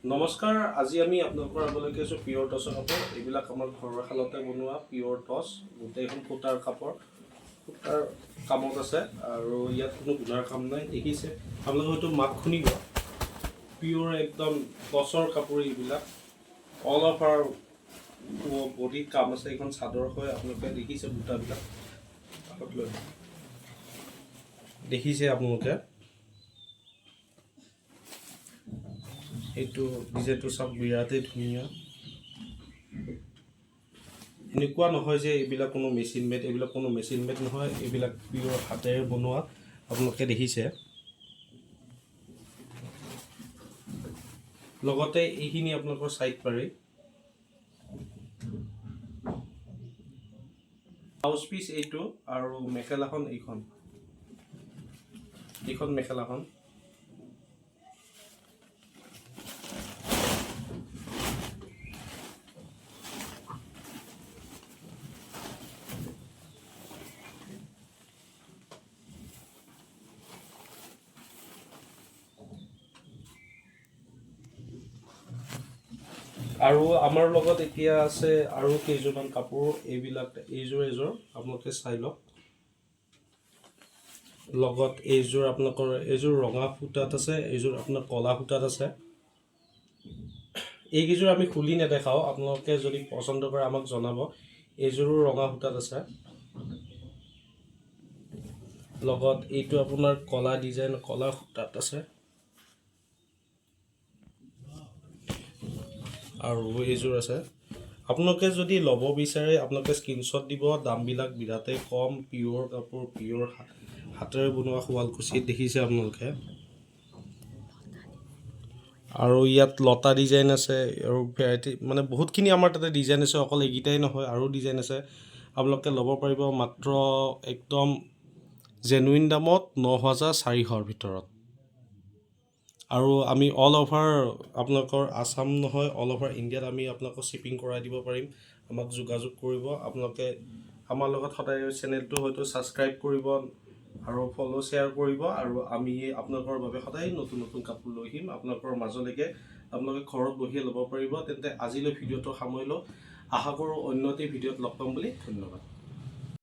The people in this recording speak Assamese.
নমস্কাৰ, আজি আমি আপোনালোকৰ আগলৈকে আছোঁ পিয়ৰ টছৰ কাপোৰ। এইবিলাক আমাৰ ঘৰৰ শালতে বনোৱা পিয়ৰ টছ, গোটেইখন সূতাৰ কাপোৰ, সূতাৰ কামত আছে আৰু ইয়াত কোনো গুণাৰ কাম নাই। দেখিছে আপোনালোকে হয়তো মাত শুনিব, পিয়ৰ একদম টছৰ কাপোৰ। এইবিলাক অল অভাৰ বডিত কাম আছে। এইখন চাদৰ হয়, আপোনালোকে দেখিছে বুটাবিলাক আগত লৈ দেখিছে আপোনালোকে। এইটো ডিজাইনটো চাওক, বিৰাটেই ধুনীয়া। এনেকুৱা নহয় যে এইবিলাক কোনো মেচিন মেড, এইবিলাক কোনো মেচিন মেড নহয়, এইবিলাক পিয়ৰ হাতেৰে বনোৱা। আপোনালোকে দেখিছে। লগতে এইখিনি আপোনালোকৰ চাইড পাৰি ব্লাউজ পিচ এইটো, আৰু মেখেলাখন এইখন মেখেলাখন। আৰু আমাৰ লগত এতিয়া আছে আৰু কেইযোৰমান কাপোৰ। এইবিলাক এইযোৰ আপোনালোকে চাই লওক। লগত এইযোৰ আপোনালোকৰ এইযোৰ ৰঙা সূতাত আছে, এইযোৰ আপোনাৰ ক'লা সূতাত আছে। এইকেইযোৰ আমি খুলি নেদেখাওঁ, আপোনালোকে যদি পচন্দ কৰে আমাক জনাব। এইযোৰো ৰঙা সূতাত আছে। লগত এইটো আপোনাৰ ক'লা ডিজাইন, ক'লা সূতাত আছে। আৰু এইযোৰ আছে। আপোনালোকে যদি ল'ব বিচাৰে আপোনালোকে স্ক্ৰীনশ্বট দিব। দামবিলাক বিৰাটেই কম। পিয়ৰ কাপোৰ, পিয়ৰ হাতেৰে বনোৱা, শুৱালকুছিত দেখিছে আপোনালোকে। আৰু ইয়াত লতা ডিজাইন আছে, আৰু ভেৰাইটি মানে বহুতখিনি আমাৰ তাতে ডিজাইন আছে। অকল এইকেইটাই নহয়, আৰু ডিজাইন আছে। আপোনালোকে ল'ব পাৰিব মাত্ৰ একদম জেনুইন দামত 9,400ৰ ভিতৰত। আৰু আমি অল অভাৰ আপোনালোকৰ আছাম নহয়, অল অভাৰ ইণ্ডিয়াত আমি আপোনালোকক শ্বিপিং কৰাই দিব পাৰিম। আমাক যোগাযোগ কৰিব। আপোনালোকে আমাৰ লগত সদায় চেনেলটো হয়তো ছাবস্ক্ৰাইব কৰিব আৰু ফ'ল' শ্বেয়াৰ কৰিব। আৰু আমি আপোনালোকৰ বাবে সদায় নতুন নতুন কাপোৰ লৈ আহিম আপোনালোকৰ মাজলৈকে। আপোনালোকে ঘৰত বহিয়ে ল'ব পাৰিব। তেন্তে আজিলৈ ভিডিঅ'টো সামৰিলোঁ। আশা কৰোঁ অন্য এটি ভিডিঅ'ত লগ পাম বুলি। ধন্যবাদ।